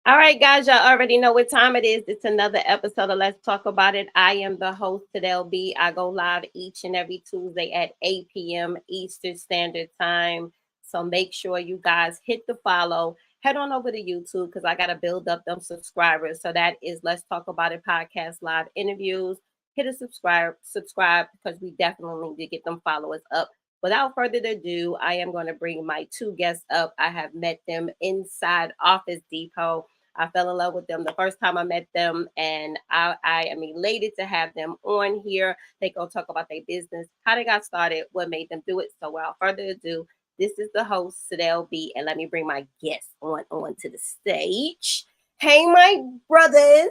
All right, guys, y'all already know what time it is. It's another episode of Let's Talk About It. I am the host, Tadel B. I go live each and every Tuesday at 8 p.m. Eastern Standard Time. So make sure you guys hit the follow. Head on over to YouTube because I got to build up them subscribers. So that is Let's Talk About It podcast live interviews. Hit a subscribe because we definitely need to get them followers up. Without further ado, I am going to bring my two guests up. I have met them inside Office Depot. I fell in love with them the first time I met them, and I am elated to have them on here. They go talk about their business, how they got started, what made them do it. So without further ado, this is the host, Sadell B, and let me bring my guests on to the stage. Hey, my brothers.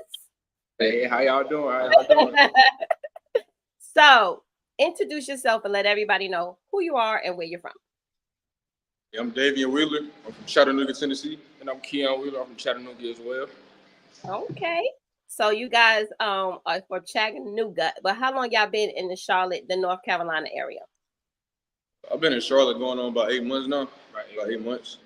Hey, how y'all doing? How y'all doing? So introduce yourself and let everybody know who you are and where you're from. Yeah, I'm Davian Wheeler. I'm from Chattanooga, Tennessee. And I'm Kean Wheeler. I'm from Chattanooga as well. Okay. So you guys are for Chattanooga, but how long y'all been in the Charlotte, the North Carolina area? I've been in Charlotte going on about 8 months now. Right, about 8 months.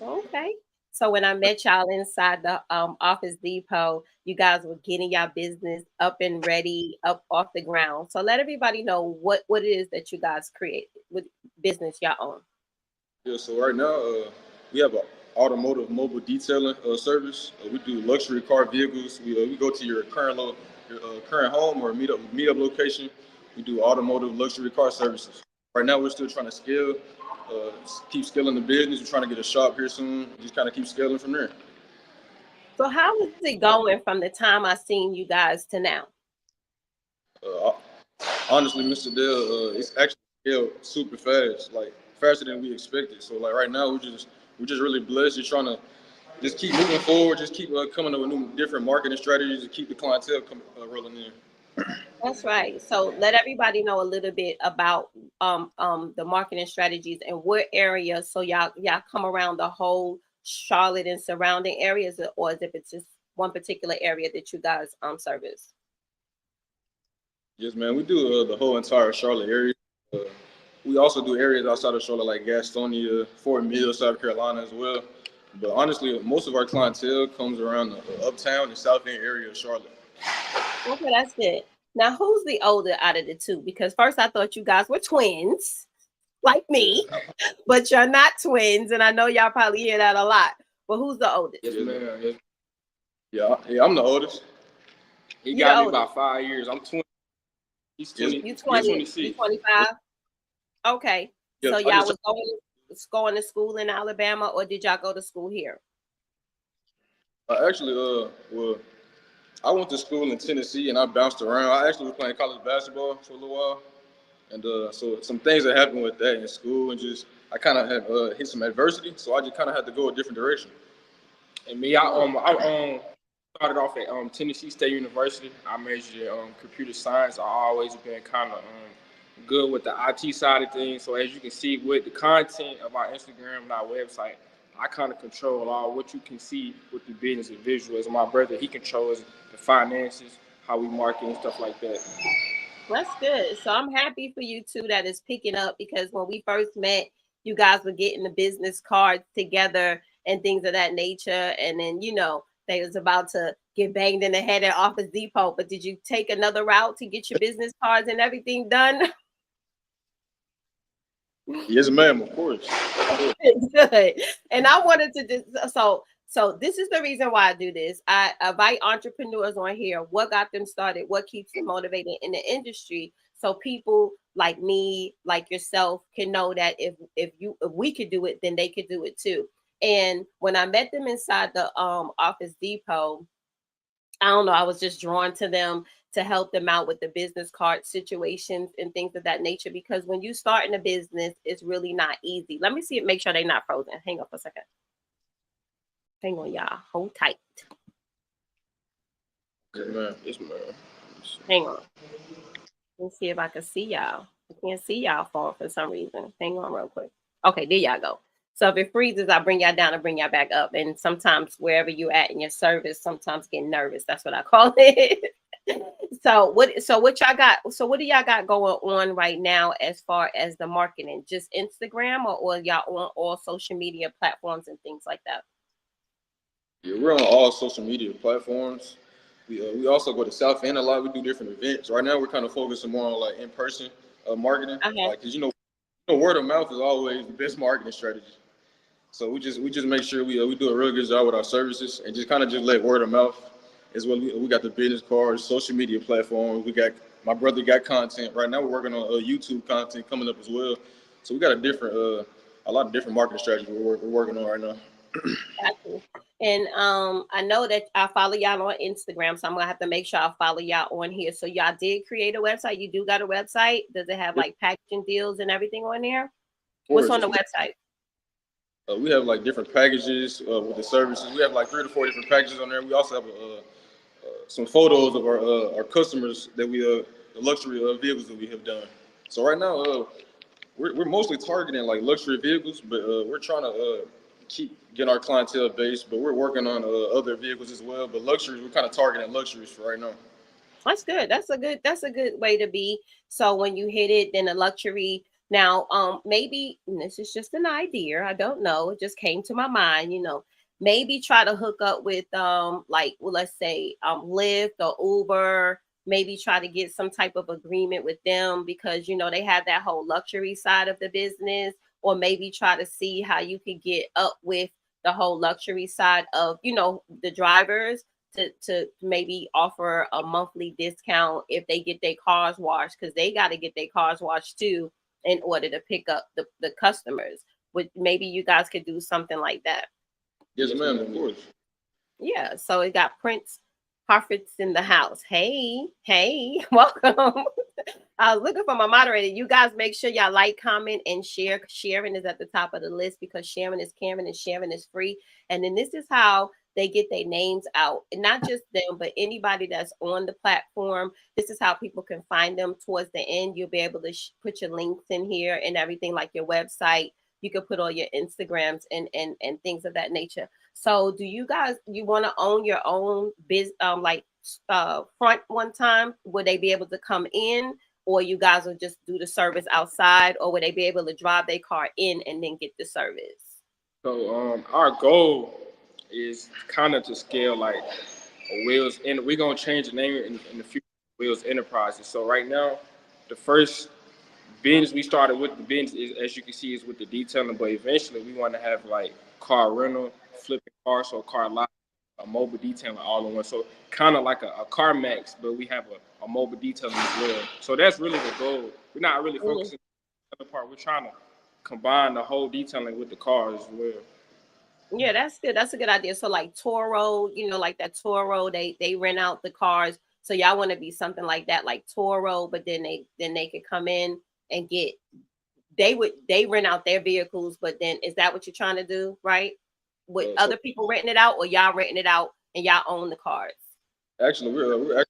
Okay. So when I met y'all inside the Office Depot, you guys were getting y'all business up and ready, up off the ground. So let everybody know what it is that you guys create with business y'all own. Yeah, so right now we have an automotive mobile detailing service. We do luxury car vehicles. We go to your current home or meetup location. We do automotive luxury car services. Right now we're still trying to scale, keep scaling the business. We're trying to get a shop here soon. Just kind of keep scaling from there. So how is it going from the time I seen you guys to now? Uh, Honestly, Mr. Dale, it's actually scaled super fast, like faster than we expected. So like right now, we're just really blessed. Just trying to just keep moving forward, just keep coming up with new different marketing strategies to keep the clientele rolling in. That's right. So let everybody know a little bit about the marketing strategies and what area. So y'all come around the whole Charlotte and surrounding areas, or as if it's just one particular area that you guys service. Yes, man, we do the whole entire Charlotte area. Uh, we also do areas outside of Charlotte, like Gastonia, Fort Mill, South Carolina as well. But honestly, most of our clientele comes around the uptown and south end area of Charlotte. Okay, that's good. Now, who's the older out of the two? Because first I thought you guys were twins, like me, but you're not twins, and I know y'all probably hear that a lot. But who's the oldest? Yes, man. Yes. Yeah, I'm the oldest. He You the got me oldest. about 5 years. I'm 20. He's 20. You He's 20. You 26. 25. Okay. Yeah, So I y'all just was going to school in Alabama, or did y'all go to school here? actually well, I went to school in Tennessee and I bounced around. I actually was playing college basketball for a little while, and so some things that happened with that in school, and just I kind of had hit some adversity, so I just kind of had to go a different direction. And me, I started off at Tennessee State University. I majored in computer science. I always been kind of good with the IT side of things. So as you can see with the content of our Instagram and our website, I kind of control all what you can see with the business and visuals. My brother, he controls the finances, how we market and stuff like that. That's good. So I'm happy for you too that is picking up because when we first met, you guys were getting the business cards together and things of that nature. And then, they was about to get banged in the head at Office Depot. But did you take another route to get your business cards and everything done? Yes, ma'am. Of course. Good. And I wanted to just so this is the reason why I do this. I invite entrepreneurs on here. What got them started? What keeps them motivated in the industry? So people like me, like yourself, can know that if we could do it, then they could do it too. And when I met them inside the Office Depot, I don't know, I was just drawn to them to help them out with the business card situations and things of that nature. Because when you start in a business, it's really not easy. Let me see it, make sure they're not frozen. Hang on for a second. Hang on, y'all. Hold tight. Yes, ma'am. Yes, ma'am. Hang on. Let's see if I can see y'all. I can't see y'all for some reason. Hang on real quick. Okay, there y'all go. So if it freezes, I bring y'all down and bring y'all back up. And sometimes wherever you at in your service, sometimes get nervous. That's what I call it. So what y'all got? So what do y'all got going on right now as far as the marketing? Just Instagram or y'all on all social media platforms and things like that? Yeah, we're on all social media platforms. We also go to South End a lot. We do different events. Right now, we're kind of focusing more on like in person marketing, Uh-huh. like because word of mouth is always the best marketing strategy. So we just make sure we do a real good job with our services and just kind of just let word of mouth as well. We got the business cards, social media platforms. We got my brother got content right now. We're working on YouTube content coming up as well. So we got a lot of different marketing strategies we're working on right now. Got you. And I know that I follow y'all on Instagram, so I'm gonna have to make sure I follow y'all on here. So y'all did create a website. You do got a website. Does it have Of like packaging deals and everything on there? What's course, on the website? we have like different packages with the services. We have like 3 to 4 different packages on there. We also have some photos of our customers that the luxury vehicles that we have done. So right now, we're mostly targeting like luxury vehicles, but we're trying to keep getting our clientele base. But we're working on other vehicles as well. But luxuries, we're kind of targeting luxuries for right now. That's good. That's a good way to be. So when you hit it, then a luxury. Now, maybe and this is just an idea. I don't know. It just came to my mind. Maybe try to hook up with like, well, let's say Lyft or Uber. Maybe try to get some type of agreement with them because they have that whole luxury side of the business. Or maybe try to see how you could get up with the whole luxury side of the drivers to maybe offer a monthly discount if they get their cars washed because they got to get their cars washed too in order to pick up the customers. Would maybe you guys could do something like that? Yes, ma'am. Of course. Yeah. So it got Prince Harford's in the house. Hey, welcome. I was looking for my moderator. You guys make sure y'all like, comment, and share. Sharing is at the top of the list because sharing is caring and sharing is free. And then this is how they get their names out. And not just them, but anybody that's on the platform. This is how people can find them towards the end. You'll be able to put your links in here and everything like your website. You can put all your Instagrams and things of that nature. So do you want to own your own like front one time? Would they be able to come in? Or you guys will just do the service outside, or would they be able to drive their car in and then get the service? So our goal is kind of to scale like a Wheels, and we're gonna change the name in the future, Wheels Enterprises. So right now, the first business we started with the business is, as you can see, is with the detailing, but eventually we want to have like car rental, flipping cars, so car lot, a mobile detailing all in one. So kind of like a car max, but we have a mobile detailing as well. So that's really the goal. We're not really Mm. focusing on the other part. We're trying to combine the whole detailing with the cars as well. Yeah, that's good. That's a good idea. So like Toro, like that Toro, they rent out the cars. So y'all want to be something like that, like Toro, but then they could come in and they rent out their vehicles, but then is that what you're trying to do, right? With So other people renting it out or y'all renting it out and y'all own the cars? actually, we're actually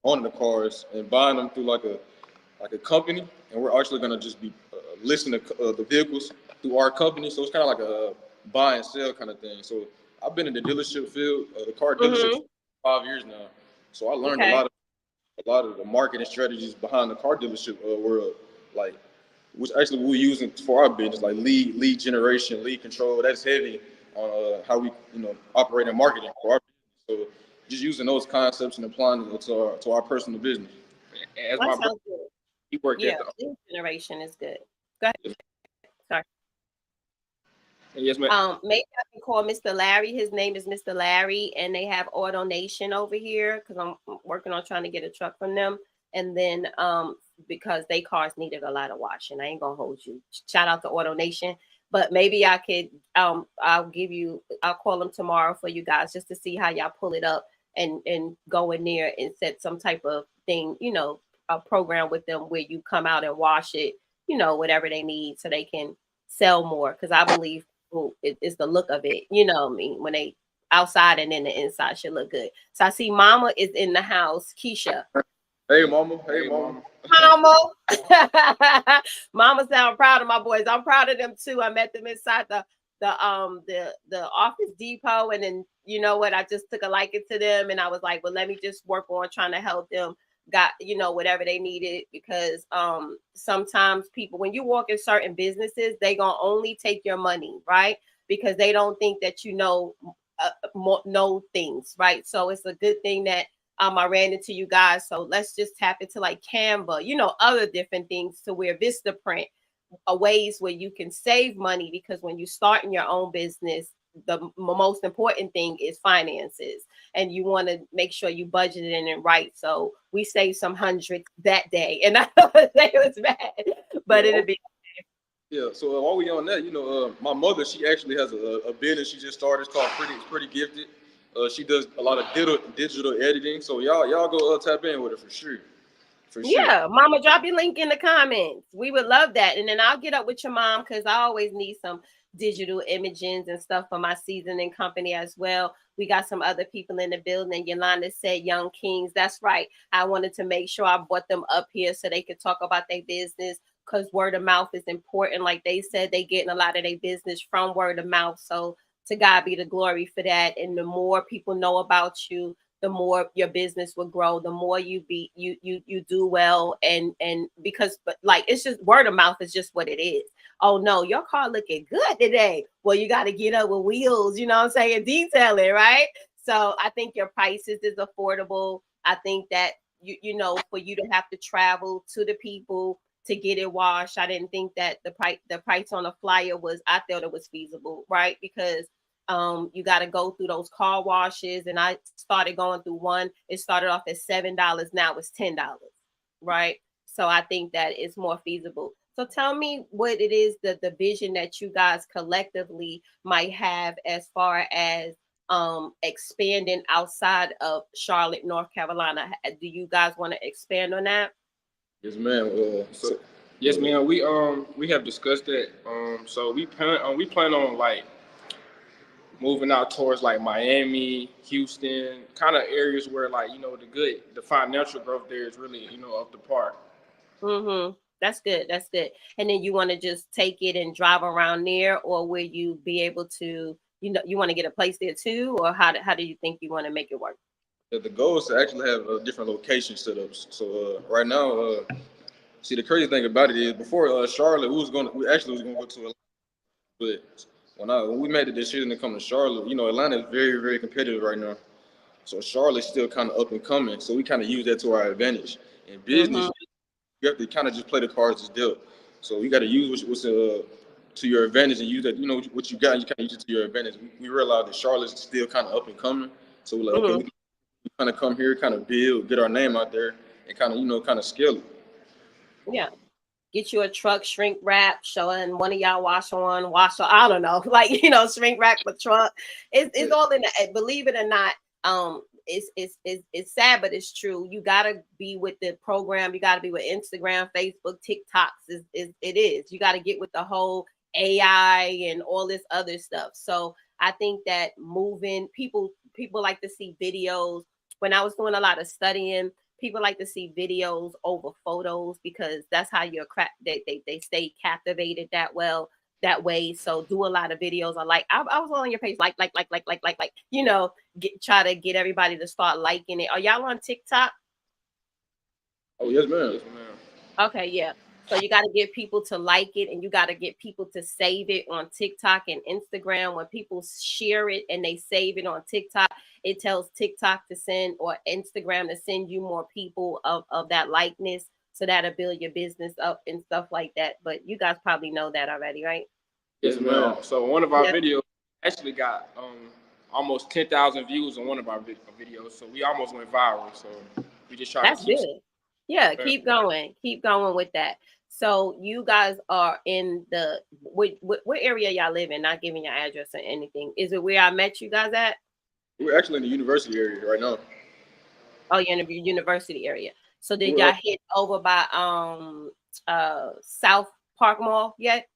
owning the cars and buying them through like a company, and we're actually gonna just be listing the vehicles through our company. So it's kind of like a buy and sell kind of thing. So I've been in the dealership field, the car dealership, Mm-hmm. for 5 years now. So I learned Okay. a lot of the marketing strategies behind the car dealership world, like which actually we're using for our business, like lead generation, lead control. That's heavy on how we operate in marketing for our business. So just using those concepts and applying it to our personal business. As That my brother, sounds good. he worked Yeah, at the lead generation is good. Go ahead. Sorry. yes, man. Maybe I can call Mr. Larry. His name is Mr. Larry, and they have Auto Nation over here because I'm working on trying to get a truck from them. And then because they cars needed a lot of washing. I ain't gonna hold you. Shout out to Auto Nation. But maybe I could I'll call them tomorrow for you guys just to see how y'all pull it up and go in there and set some type of thing, a program with them where you come out and wash it, whatever they need so they can sell more. Because I believe it's the look of it, what I mean, when they outside and then the inside should look good. So I see Mama is in the house, Keisha. Hey, mama. Hey, Hey, mama. mama. Mama, Mama sound proud of my boys. I'm proud of them too. I met them inside the Office Depot, and then you know what? I just took a liking to them, and I was like, well, let me just work on trying to help them. Got whatever they needed because sometimes people when you walk in certain businesses they gonna only take your money, right? Because they don't think that know things, right? So it's a good thing that I ran into you guys. So let's just tap into like Canva, other different things to where Vistaprint, ways where you can save money, because when you start in your own business, the most important thing is finances, and you want to make sure you budget it in right. So we saved some hundreds that day, and I don't say it was bad, but it'll be. Yeah, so while we on that, my mother, she actually has a business she just started. It's called Pretty Gifted. She does a lot of digital editing. So y'all go tap in with her for sure. For sure. Yeah, mama, drop your link in the comments. We would love that. And then I'll get up with your mom, because I always need some digital imagings and stuff for my seasoning company as well. We got some other people in the building. And Yolanda said Young Kings. That's right. I wanted to make sure I brought them up here so they could talk about their business, because word of mouth is important. Like they said, they getting a lot of their business from word of mouth. So to God be the glory for that. And the more people know about you, the more your business will grow, the more you do well. And because, but like, it's just word of mouth is just what it is. Oh no, your car looking good today. Well, you got to get up with wheels, you know what I'm saying? Detail it, right? So I think your prices is affordable. I think that for you to have to travel to the people to get it washed, I didn't think that the price on the flyer I thought it was feasible, right? Because you got to go through those car washes, and I started going through one. It started off at $7, now it's $10, right? So I think that it's more feasible. So tell me what it is, the vision that you guys collectively might have as far as expanding outside of Charlotte, North Carolina. Do you guys want to expand on that? Yes, ma'am. Yes, ma'am. We have discussed that. So we plan on like moving out towards like Miami, Houston, kind of areas where like the financial growth there is really up to par. Mm-hmm. That's good. That's good. And then you want to just take it and drive around there, or will you be able to, you want to get a place there too, or how do you think you want to make it work? The goal is to actually have different location setups. So right now, see, the crazy thing about it is before Charlotte, we actually was gonna go to Atlanta, but when we made the decision to come to Charlotte, Atlanta is very very competitive right now. So Charlotte's still kind of up and coming. So we kind of use that to our advantage. In business, Mm-hmm. you have to kind of just play the cards that's dealt. So you got to use what's to your advantage, and use that. What you got, you kind of use it to your advantage. We realize that Charlotte's still kind of up and coming. So we're like, okay, Mm-hmm. we kind of come here, kind of build, get our name out there, and kind of kind of scale it. Yeah. Get you a truck, shrink wrap, showing one of y'all wash on. I don't know, like shrink wrap the truck. It's Yeah. all in the. Believe it or not, it's sad, but it's true. You gotta be with the program. You gotta be with Instagram, Facebook, TikToks. It is. You gotta get with the whole AI and all this other stuff. So I think that moving people like to see videos. When I was doing a lot of studying, people like to see videos over photos, because that's how they stay captivated that way. So do a lot of videos. I was on your page, try to get everybody to start liking it. Are y'all on TikTok? Oh yes, ma'am. Yes, ma'am. Okay, yeah. So you got to get people to like it, and you got to get people to save it on TikTok and Instagram. When people share it and they save it on TikTok, it tells TikTok to send, or Instagram to send you more people of that likeness. So that'll build your business up and stuff like that. But you guys probably know that already, right? Yes, Yes, ma'am. ma'am. So one of our Yeah, videos actually got almost 10,000 views on one of our videos. So we almost went viral. So we just try to that's keep. good. Yeah, keep going. Keep going with that. So you guys are in the what area y'all live in? Not giving your address or anything. Is it where I met you guys at? We're actually in the university area right now. Oh, you're in the university area. So did We're y'all hit over by South Park Mall yet?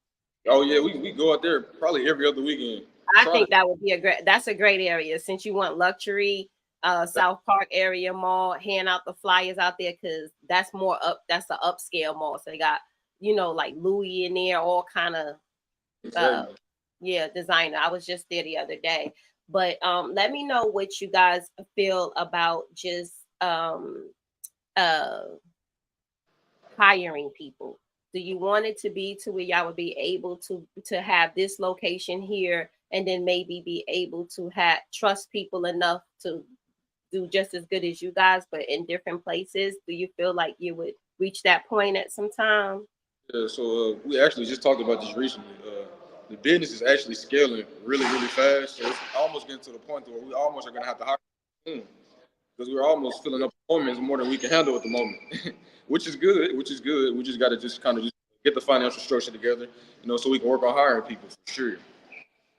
Oh yeah, we go out there probably every other weekend. I Try to. think that would be that's a great area, since you want luxury. South Park area mall, hand out the flyers out there, because that's the upscale mall. So they got like Louis in there, all kind of uh Exactly. yeah, designer. I was just there the other day. But let me know what you guys feel about just uh hiring people. Do you want it to be to where y'all would be able to have this location here and then maybe be able to trust people enough to do just as good as you guys, but in different places? Do you feel like you would reach that point at some time? Yeah, so we actually just talked about this recently. The business is actually scaling really, really fast. So it's almost getting to the point where we almost are going to have to hire soon because we're almost filling up appointments more than we can handle at the moment, which is good. Which is good. We just got to just kind of just get the financial structure together, so we can work on hiring people for sure.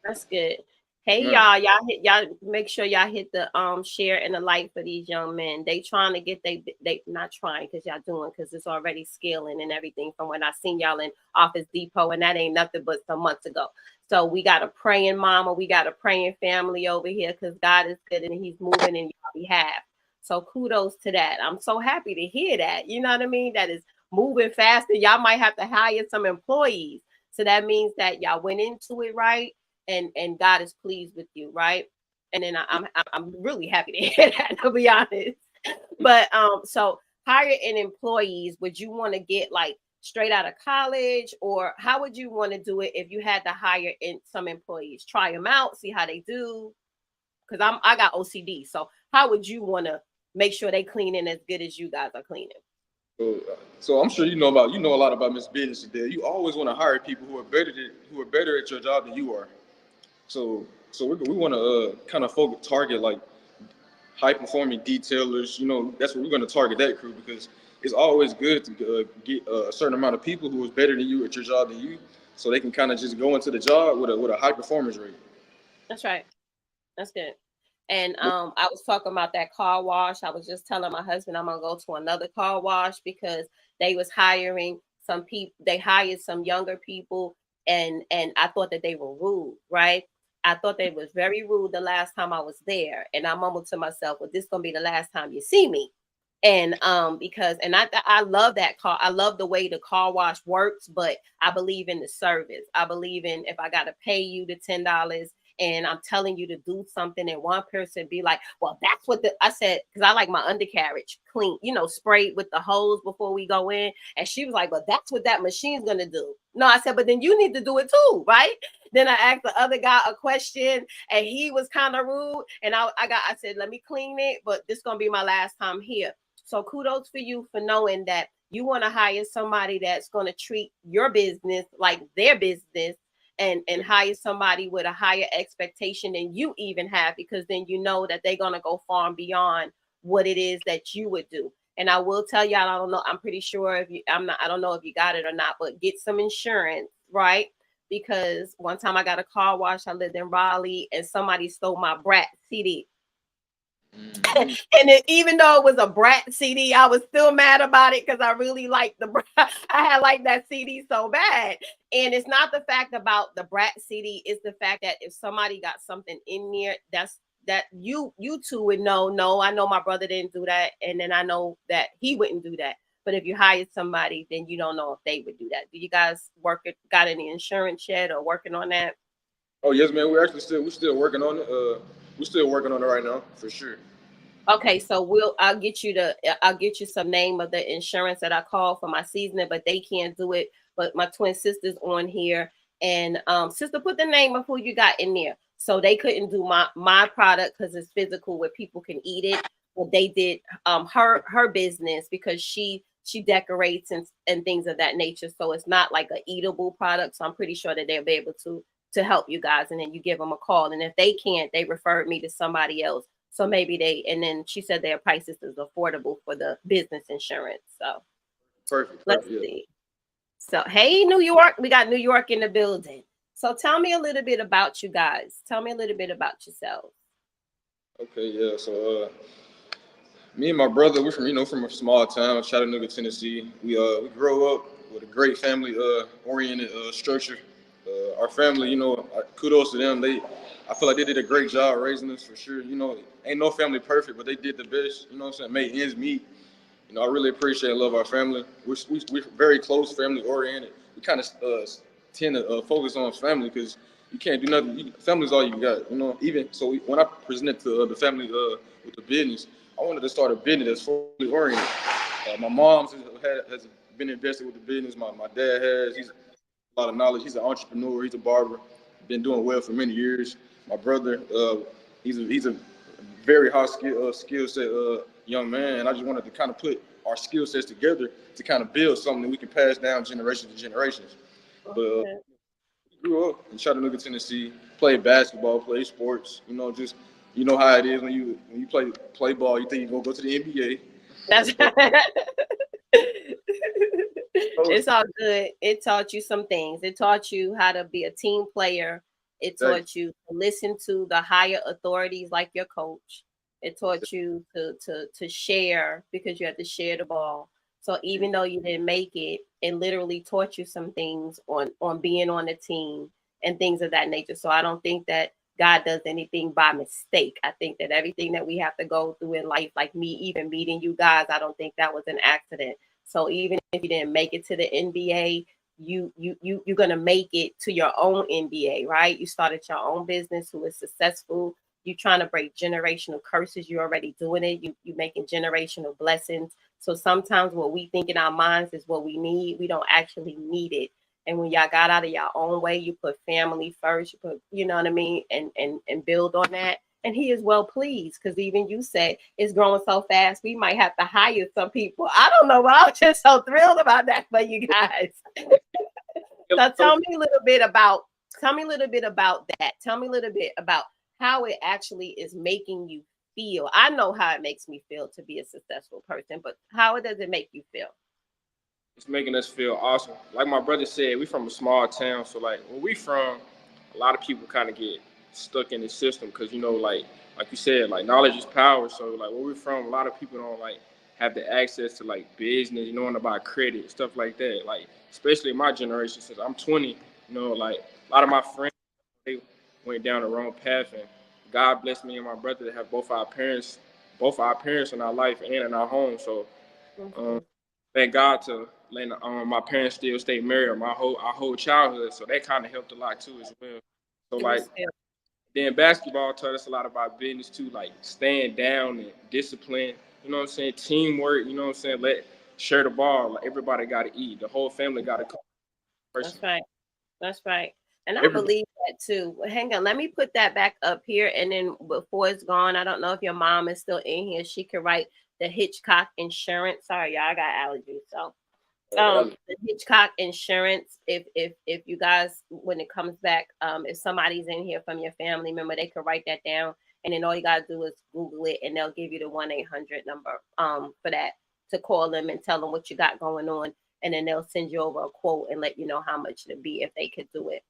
That's good. Hey Man. y'all make sure y'all hit the share and the like for these young men. They trying to get they not trying because y'all doing because it's already scaling and everything from when I seen y'all in Office Depot, and that ain't nothing but some months ago. So we got a praying mama, we got a praying family over here because God is good and he's moving in your behalf. So kudos to that. I'm so happy to hear that. You know what I mean? That is moving faster. Y'all might have to hire some employees. So that means that y'all went into it right, and God is pleased with you, right? And then I'm really happy to hear that, to be honest. But so hiring employees, would you want to get like straight out of college, or how would you want to do it if you had to hire in some employees? Try them out, see how they do. Because I got OCD, so how would you want to make sure they cleaning as good as you guys are cleaning? So I'm sure you know a lot about Miss Business today. You always want to hire people who are better at your job than you are. So we want to kind of target like high performing detailers. That's what we're going to target that crew because it's always good to get a certain amount of people who is better than you at your job than you, so they can kind of just go into the job with a high performance rate. That's right. That's good. And I was talking about that car wash. I was just telling my husband I'm gonna go to another car wash because they was hiring some people. They hired some younger people, and I thought that they were rude, right? I thought they was very rude the last time I was there, and I mumbled to myself, "Well, this gonna be the last time you see me." And because I love that car. I love the way the car wash works, but I believe in the service. I believe in if I gotta pay you the $10 and I'm telling you to do something, and one person be like, well, that's what I said, because I like my undercarriage clean, sprayed with the hose before we go in. And she was like, well, that's what that machine's gonna do. No, I said, but then you need to do it too, right? Then I asked the other guy a question and he was kind of rude. And I said, let me clean it, but this is gonna be my last time here. So kudos for you for knowing that you want to hire somebody that's going to treat your business like their business, and hire somebody with a higher expectation than you even have, because then you know that they're going to go far and beyond what it is that you would do. And I will tell y'all, I don't know, I'm pretty sure I don't know if you got it or not, but get some insurance, right? Because one time I got a car wash, I lived in Raleigh, and somebody stole my Brat CD. Mm-hmm. And even though it was a Brat CD, I was still mad about it because I really liked the Brat. I had liked that CD so bad. And it's not the fact about the Brat CD, it's the fact that if somebody got something in there, that you two would know, no, I know my brother didn't do that, and then I know that he wouldn't do that. But if you hired somebody, then you don't know if they would do that. Do you guys got any insurance yet, or working on that? Oh yes, man. We're still working on it. We're still working on it right now for sure. Okay, so I'll get you some name of the insurance that I call for my seasoning, but they can't do it. But my twin sister's on here, and sister, put the name of who you got in there. So they couldn't do my product because it's physical where people can eat it, but they did her business because she decorates and things of that nature. So it's not like a eatable product. So I'm pretty sure that they'll be able to help you guys, and then you give them a call, and if they can't, they referred me to somebody else. So maybe and then she said their prices is affordable for the business insurance. So Perfect. let's Perfect. Yeah. see. So, hey, New York, we got New York in the building. So tell me a little bit about you guys. Tell me a little bit about yourselves. Okay. Yeah. So me and my brother, we're from a small town, Chattanooga, Tennessee. We grow up with a great family oriented structure. Our family, kudos to them. I feel like they did a great job raising us for sure. Ain't no family perfect, but they did the best. You know what I'm saying? Made ends meet. I really appreciate and love our family. We're very close, family oriented. We kind of tend to focus on family because you can't do nothing. Family's all you got. Even so, when I presented to the family with the business, I wanted to start a business that's fully oriented. My mom has been invested with the business. My dad has. He's a lot of knowledge. He's an entrepreneur. He's a barber. been doing well for many years. My brother, he's a very high skill set young man, and I just wanted to kind of put our skill sets together to kind of build something that we can pass down generation to generations. But grew up in Chattanooga, Tennessee, played basketball, played sports. You know, just you know how it is when you play ball. You think you're gonna go to the NBA. That's it's all good. It taught you some things. It taught you how to be a team player. It taught you to listen to the higher authorities like your coach. It taught you to share because you had to share the ball. So even though you didn't make it, it literally taught you some things on being on the team and things of that nature. So I don't think that God does anything by mistake. I think that everything that we have to go through in life, like me even meeting you guys, I don't think that was an accident. So even if you didn't make it to the NBA, you're gonna make it to your own NBA, right? You started your own business who is successful. You trying to break generational curses. You're already doing it. You making generational blessings. So sometimes what we think in our minds is what we need. We don't actually need it. And when y'all got out of your own way, you put family first. You put, you know what I mean, and build on that. And he is well pleased because even you said it's growing so fast, we might have to hire some people. I don't know, but I'm just so thrilled about that for you guys. So tell me a little bit about that. Tell me a little bit about how it actually is making you feel. I know how it makes me feel to be a successful person, but how does it make you feel? It's making us feel awesome. Like my brother said, we from a small town, so like where we from, a lot of people kind of get stuck in the system because you know, like you said, like knowledge is power. So like where we from, a lot of people don't like have the access to like business, knowing about credit, stuff like that. Like especially my generation, since I'm 20, you know, like a lot of my friends they went down the wrong path, and God blessed me and my brother to have both our parents in our life and in our home. So thank God to let my parents still stay married our whole childhood. So that kind of helped a lot too as well. So like then basketball taught us a lot about business too, like staying down and discipline. You know what I'm saying? Teamwork. You know what I'm saying? Share the ball. Like everybody got to eat. The whole family got to come. That's right. That's right. And I believe that too. Well, hang on, let me put that back up here. And then before it's gone, I don't know if your mom is still in here. She could write the Hitchcock Insurance. Sorry, y'all, I got allergies. So the Hitchcock Insurance, if you guys, when it comes back, if somebody's in here from your family member, they could write that down. And then all you gotta do is Google it and they'll give you the 1-800 number for that to call them and tell them what you got going on. And then they'll send you over a quote and let you know how much it'd be if they could do it.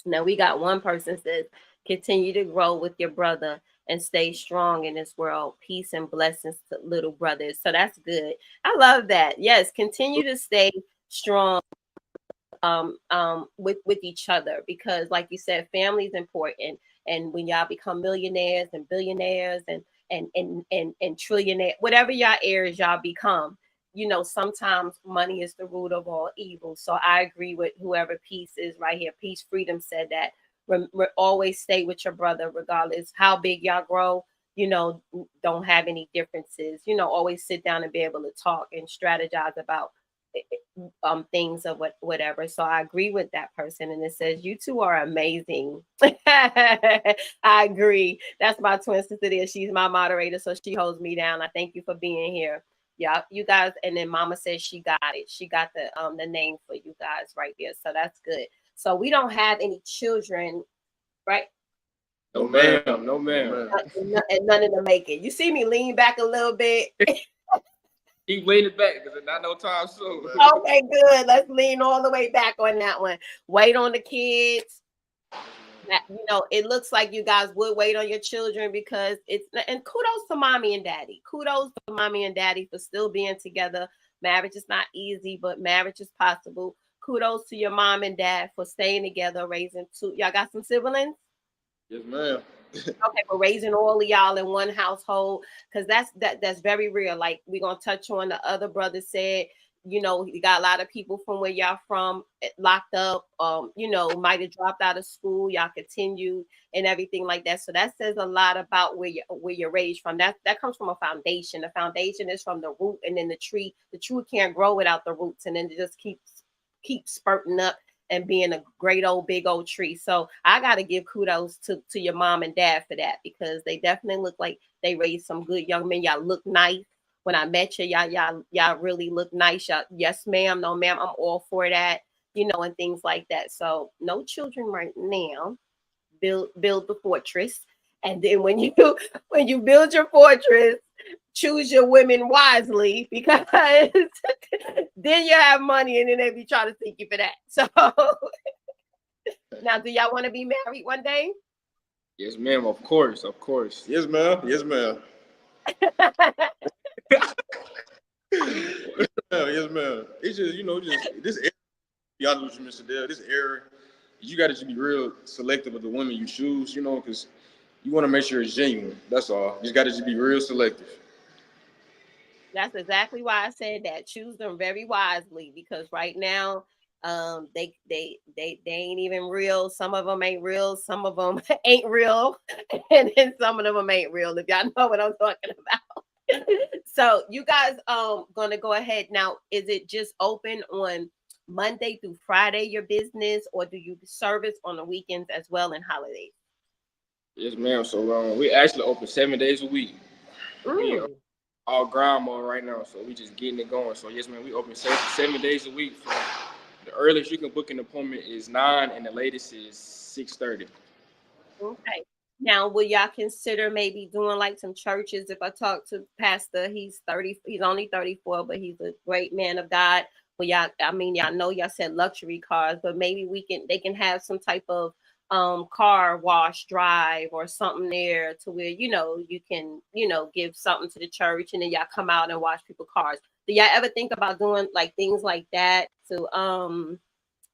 Now we got one person says, continue to grow with your brother and stay strong in this world. Peace and blessings to little brothers. So that's good. I love that. Yes, continue to stay strong with each other because, like you said, family is important. And when y'all become millionaires and billionaires and trillionaire, whatever y'all heirs y'all become, you know, sometimes money is the root of all evil. So I agree with whoever Peace is right here. Peace Freedom said that. Always stay with your brother, regardless how big y'all grow. You know, don't have any differences. You know, always sit down and be able to talk and strategize about things of whatever. So I agree with that person. And it says, you two are amazing. I agree. That's my twin sister there. She's my moderator, so she holds me down. I thank you for being here. Yeah, you guys. And then Mama says she got it. She got the name for you guys right there. So that's good. So we don't have any children, right? No ma'am. No ma'am. And none of them make it. You see me lean back a little bit. Keep leaning back because it's not no time soon. Okay, good. Let's lean all the way back on that one. Wait on the kids. You know, it looks like you guys would wait on your children because and kudos to mommy and daddy. Kudos to mommy and daddy for still being together. Marriage is not easy, but marriage is possible. Kudos to your mom and dad for staying together, raising two. Y'all got some siblings? Yes, ma'am. Okay, but raising all of y'all in one household, because that's very real. Like we're gonna touch on the other brother said, you know, you got a lot of people from where y'all from locked up, you know, might have dropped out of school, y'all continue and everything like that. So that says a lot about where you're raised from. That comes from a foundation. The foundation is from the root, and then the tree can't grow without the roots, and then it just keeps spurting up and being a great old big old tree. So I got to give kudos to your mom and dad for that, because they definitely look like they raised some good young men. Y'all look nice. When I met you, y'all really look nice. Y'all, yes, ma'am, no, ma'am, I'm all for that, and things like that. So no children right now. Build the fortress, and then when you when you build your fortress, choose your women wisely, because then you have money, and then they be trying to take you for that. So now, do y'all want to be married one day? Yes, ma'am. Of course, of course. Yes, ma'am. Yes, ma'am. Yes, ma'am. It's just, just this era, y'all know what you Mr. Dale. This era, you got to be real selective of the women you choose, because you want to make sure it's genuine. That's all. You just got to just be real selective. That's exactly why I said that. Choose them very wisely, because right now, they ain't even real. Some of them ain't real. Some of them ain't real, and then some of them ain't real. If y'all know what I'm talking about. So you guys gonna go ahead now. Is it just open on Monday through Friday, your business, or do you service on the weekends as well and holidays? Yes, ma'am. So we actually open 7 days a week. We all ground mode right now, so we just getting it going. So yes, man, we open 7 days a week. From the earliest you can book an appointment is 9, and the latest is 6:30. Okay. Now, will y'all consider maybe doing like some churches? If I talk to Pastor, he's 30, he's only 34, but he's a great man of God. Well, y'all, I mean, y'all know y'all said luxury cars, but maybe they can have some type of car wash drive or something there, to where you can give something to the church, and then y'all come out and wash people's cars. Do y'all ever think about doing like things like that to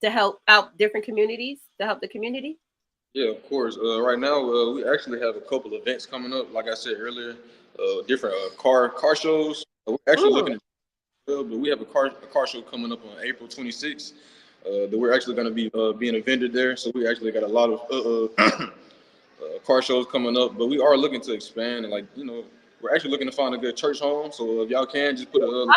help out different communities, to help the community? Yeah, of course. Right now, we actually have a couple events coming up. Like I said earlier, different car shows. We're actually looking at, but we have a car show coming up on April 26th. That we're actually going to be being a vendor there. So we actually got a lot of car shows coming up. But we are looking to expand, and we're actually looking to find a good church home. So if y'all can just put a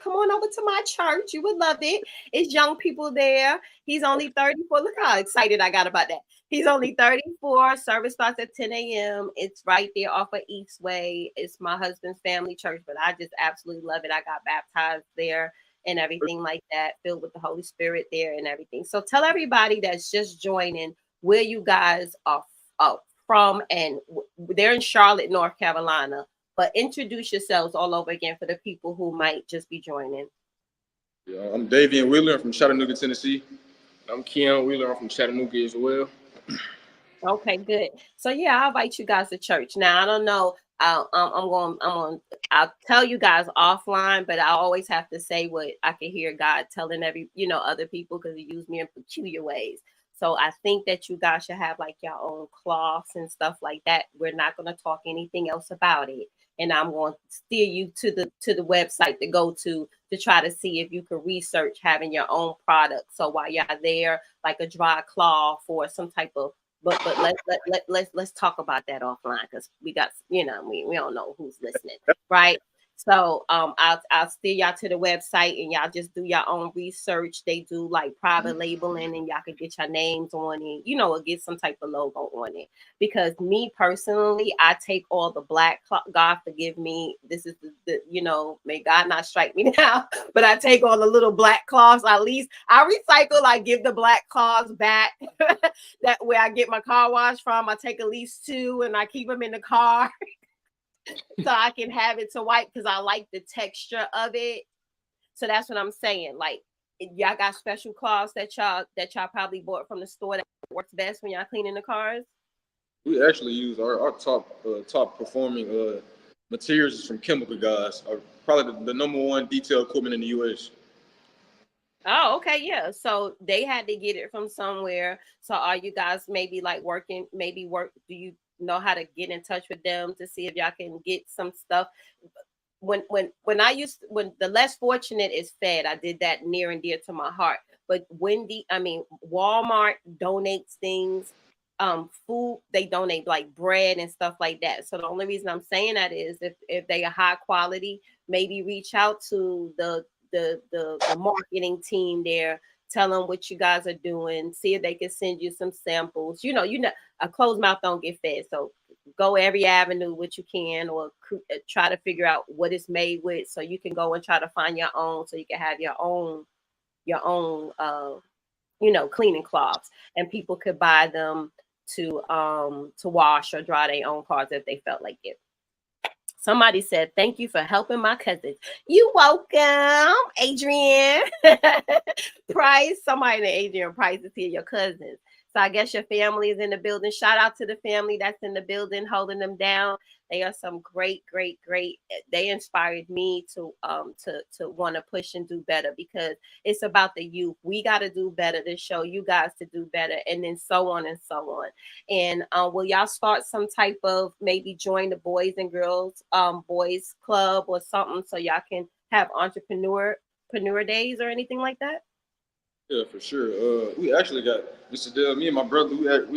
Come on over to my church. You would love it. It's young people there. He's only 34. Look how excited I got about that. He's only 34. Service starts at 10 a.m. It's right there off of Eastway. It's my husband's family church, but I just absolutely love it. I got baptized there and everything like that, filled with the Holy Spirit there and everything. So tell everybody that's just joining where you guys are from, and they're in Charlotte, North Carolina. But introduce yourselves all over again for the people who might just be joining. Yeah, I'm Davian Wheeler. I'm from Chattanooga, Tennessee. I'm Kean Wheeler. I'm from Chattanooga as well. Okay, good. So yeah, I'll invite you guys to church. Now I don't know. I'll tell you guys offline, but I always have to say what I can hear God telling other people, because He used me in peculiar ways. So I think that you guys should have like your own cloths and stuff like that. We're not going to talk anything else about it, and I'm going to steer you to the website to go to try to see if you can research having your own product. So while you're there, like a dry cloth or some type of, but let's talk about that offline, because we got we don't know who's listening, right? So I'll steer y'all to the website, and y'all just do your own research. They do like private labeling, and y'all can get your names on it, or get some type of logo on it. Because me personally, I take all the black God forgive me. This is may God not strike me now, but I take all the little black cloths. At least I recycle. I give the black cloths back. That where I get my car wash from. I take at least 2 and I keep them in the car. So I can have it to wipe, because I like the texture of it. So that's what I'm saying. Like, y'all got special cloths that y'all probably bought from the store that works best when y'all cleaning the cars. We actually use our top performing materials from Chemical Guys. Are probably the number one detail equipment in the U.S. Oh, okay, yeah. So they had to get it from somewhere. So are you guys maybe like working? Maybe work? Do you know how to get in touch with them to see if y'all can get some stuff? When the less fortunate is fed, I did that near and dear to my heart. But Walmart donates things, food, they donate like bread and stuff like that. So the only reason I'm saying that is if they are high quality, maybe reach out to the marketing team there tell them what you guys are doing, see if they can send you some samples. A closed mouth don't get fed. So go every avenue which you can, or try to figure out what it's made with, so you can go and try to find your own, so you can have your own cleaning cloths, and people could buy them to wash or dry their own cars if they felt like it. Somebody said, "Thank you for helping my cousins." You welcome, Adrian Price. Somebody named Adrian Price is here, your cousins. So I guess your family is in the building. Shout out to the family that's in the building, holding them down. They are some great, great, great. They inspired me to want to push and do better, because it's about the youth. We got to do better to show you guys to do better, and then so on and so on. And will y'all start some type of, maybe join the Boys and Girls Boys Club or something, so y'all can have entrepreneur days or anything like that? Yeah, for sure. We actually got Mr. Dale. Me and my brother, we have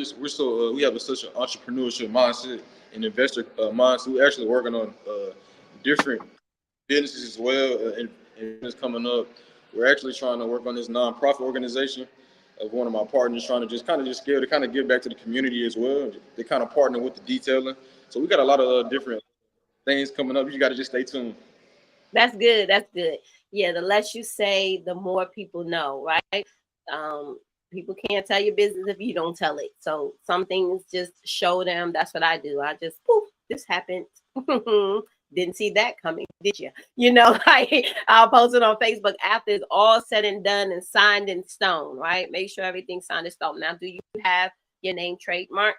such an entrepreneurship mindset and investor mindset. We're actually working on different businesses as well, and it's coming up. We're actually trying to work on this nonprofit organization of one of my partners, trying to just scale to kind of give back to the community as well. They kind of partner with the detailing. So we got a lot of different things coming up. You got to just stay tuned. That's good. That's good. Yeah, the less you say, the more people know, right? People can't tell your business if you don't tell it. So some things, just show them. That's what I do. I just, poof, this happened. Didn't see that coming, did you? Like, I'll post it on Facebook after it's all said and done and signed in stone, right? Make sure everything's signed in stone. Now, do you have your name trademarked?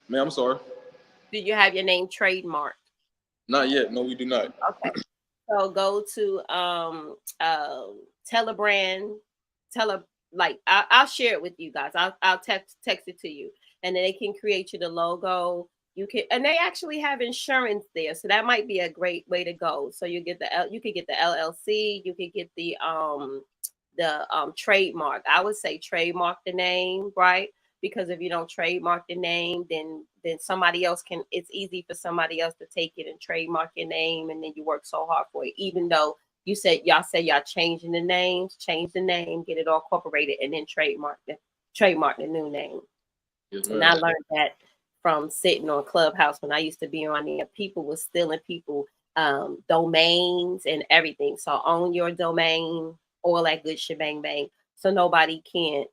Man, I'm sorry. Do you have your name trademarked? Not yet. No, we do not. Okay. So go to Telebrand, I'll share it with you guys. I'll text it to you, and then they can create you the logo. You can, and they actually have insurance there, so that might be a great way to go. So you could get the LLC, you could get the trademark. I would say trademark the name, right? Because if you don't trademark the name, then somebody else can. It's easy for somebody else to take it and trademark your name, and then you work so hard for it. Even though y'all changing the names, change the name, get it all incorporated, and then trademark the new name. Yes, and I learned that from sitting on Clubhouse when I used to be on there. People were stealing people domains and everything. So own your domain, all that good shebang bang. So nobody can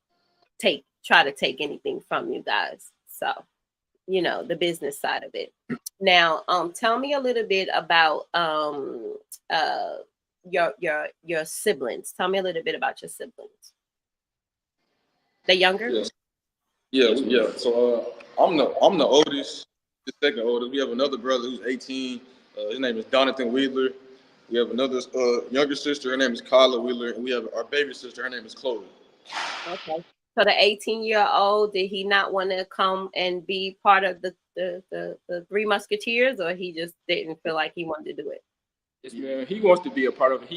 try to take anything from you guys. So, the business side of it. Now, tell me a little bit about your siblings. Tell me a little bit about your siblings. They younger? Yes. Yeah. So I'm the oldest, the second oldest. We have another brother who's 18. His name is Davian Wheeler. We have another younger sister. Her name is Kyla Wheeler, and we have our baby sister. Her name is Chloe. Okay. So the 18-year-old, did he not want to come and be part of the Three Musketeers, or he just didn't feel like he wanted to do it? Yes, man. He wants to be a part of it.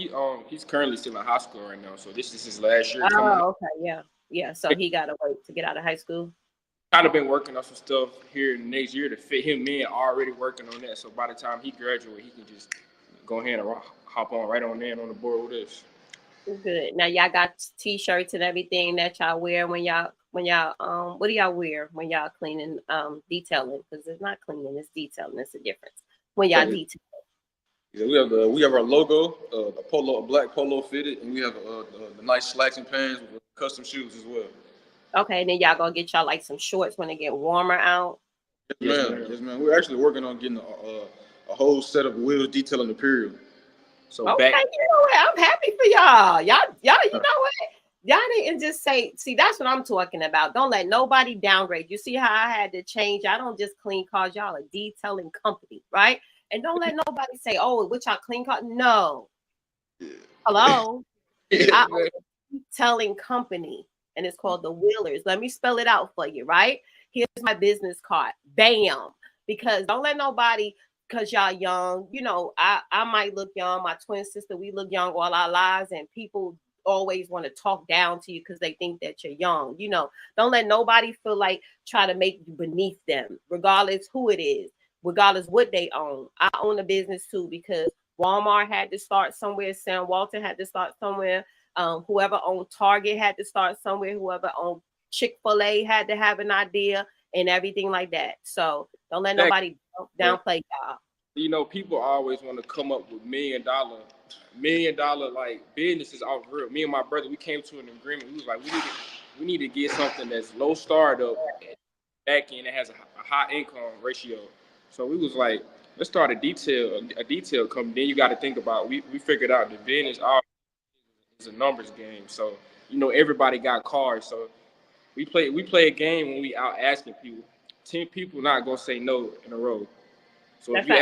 He's currently still in high school right now, so this is his last year. Oh, okay, yeah. So he got to wait to get out of high school. Kind of been working on some stuff here next year to fit him in. Already working on that, so by the time he graduates, he can just go ahead and hop on right on in on the board with us. Good. Now y'all got t-shirts and everything that y'all wear when y'all what do y'all wear when y'all cleaning detailing? Because it's not cleaning, it's detailing. It's a difference when y'all detail. Yeah, we have our logo, a black polo fitted, and we have the nice slacks and pants with custom shoes as well. Okay, and then y'all gonna get y'all like some shorts when it get warmer out. Yes, man. We're actually working on getting a whole set of wheels detailing material. So okay, you know what? I'm happy for y'all. Y'all, you know what? Y'all didn't just say, see, that's what I'm talking about. Don't let nobody downgrade. You see how I had to change? I don't just clean cars. Y'all a detailing company, right? And don't let nobody say, oh, which y'all clean car. No. Hello. I own a detailing company, and it's called the Wheelers. Let me spell it out for you, right? Here's my business card. Bam. Because don't let nobody, because y'all young, I might look young. My twin sister, we look young all our lives, and people always want to talk down to you because they think that you're young. Don't let nobody feel like try to make you beneath them, regardless who it is, regardless what they own. I own a business too, because Walmart had to start somewhere. Sam Walton had to start somewhere. Whoever owned Target had to start somewhere. Whoever owned Chick-fil-A had to have an idea and everything like that. So don't let nobody downplay y'all. You know, people always want to come up with million dollar like businesses off real. Me and my brother, we came to an agreement. We was like, we need to get something that's low startup back end that has a high income ratio. So we was like, let's start a detail company. Then you got to think about we figured out the business all is a numbers game. So you know everybody got cars. So we play a game when we out asking people. 10 people not gonna say no in a row. So if you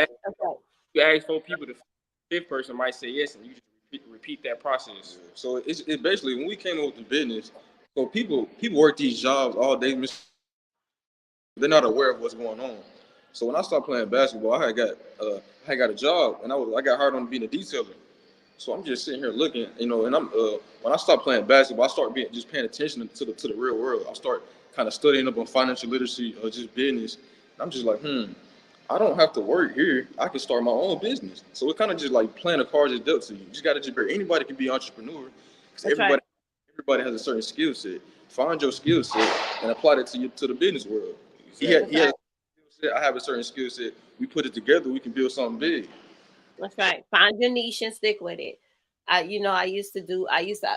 ask 4 people, the fifth person might say yes, and you just repeat that process. So it's basically when we came up with the business. So people work these jobs all day. They're not aware of what's going on. So when I started playing basketball, I had got a job, and I got hired on being a detailer. So I'm just sitting here looking, and I'm when I start playing basketball, I start just paying attention to the real world. I start kind of studying up on financial literacy or just business. And I'm just like, I don't have to work here. I can start my own business. So it kind of just like playing the cards is dealt to you. You just got to anybody can be an entrepreneur because everybody has a certain skill set. Find your skill set and apply that to the business world. He has a skill set. I have a certain skill set. We put it together. We can build something big. That's right. Find your niche and stick with it. I used to,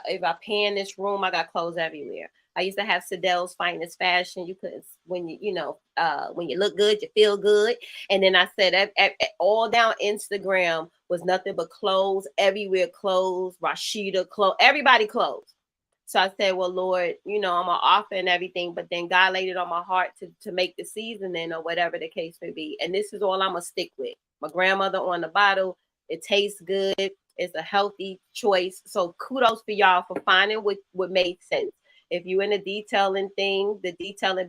if I pay in this room, I got clothes everywhere. I used to have Sadel's Finest Fashion. You couldn't, when when you look good, you feel good. And then I said, all down Instagram was nothing but clothes, everywhere clothes, Rashida clothes, everybody clothes. So I said, well, Lord, I'm an offer and everything, but then God laid it on my heart to make the seasoning or whatever the case may be. And this is all I'm going to stick with. My grandmother on the bottle. It tastes good. It's a healthy choice. So kudos for y'all for finding what made sense. If you're in the detailing